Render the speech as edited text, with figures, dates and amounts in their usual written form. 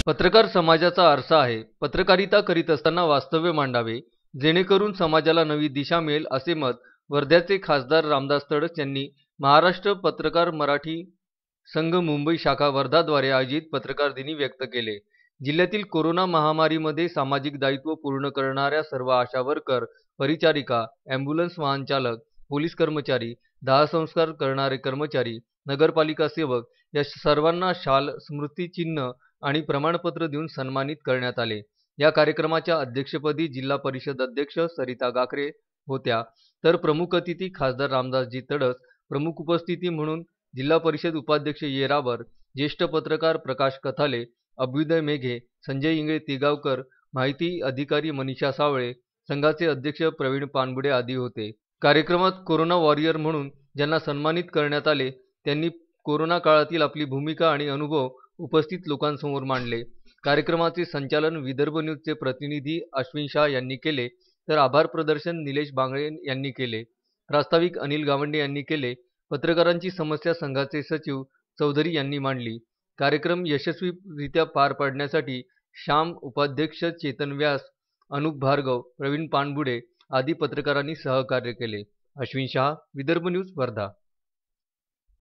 पत्रकार समाजाचा आरसा आहे. पत्रकारिता करीत असताना वास्तव्य मांडावे, जेणेकरून समाजाला नवी दिशा मिळेल, असे मत वर्ध्याचे खासदार रामदास तडस यांनी महाराष्ट्र पत्रकार मराठी संघ मुंबई शाखा वर्धाद्वारे आयोजित पत्रकार दिनी व्यक्त केले. जिल्ह्यातील कोरोना महामारीमध्ये सामाजिक दायित्व पूर्ण करणाऱ्या सर्व आशा वर्कर, परिचारिका, ॲम्ब्युलन्स वाहन चालक, पोलीस कर्मचारी, दाहसंस्कार करणारे कर्मचारी, नगरपालिका सेवक या सर्वांना शाल, स्मृतिचिन्ह आणि प्रमाणपत्र देऊन सन्मानित करण्यात आले. या कार्यक्रमाच्या अध्यक्षपदी जिल्हा परिषद अध्यक्ष सरिता गाकरे होत्या, तर प्रमुख अतिथी खासदार रामदासजी तडस, प्रमुख उपस्थिती म्हणून जिल्हा परिषद उपाध्यक्ष येरावर, ज्येष्ठ पत्रकार प्रकाश कथाले, अभ्युदय मेघे, संजय इंगळे तिगावकर, माहिती अधिकारी मनीषा सावळे, संघाचे अध्यक्ष प्रवीण पानबुडे आदी होते. कार्यक्रमात कोरोना वॉरियर म्हणून ज्यांना सन्मानित करण्यात आले त्यांनी कोरोना काळातील आपली भूमिका आणि अनुभव उपस्थित लोकांसमोर मांडले. कार्यक्रमाचे संचालन विदर्भ न्यूजचे प्रतिनिधी अश्विन शाह यांनी केले, तर आभार प्रदर्शन निलेश बांगळे यांनी केले. प्रास्ताविक अनिल गावंडे यांनी केले. पत्रकारांची समस्या संघाचे सचिव चौधरी यांनी मांडली. कार्यक्रम यशस्वीरित्या पार पाडण्यासाठी श्याम उपाध्यक्ष, चेतन व्यास, अनुप भार्गव, प्रवीण पानबुडे आदी पत्रकारांनी सहकार्य केले. अश्विन शाह, विदर्भ न्यूज, वर्धा.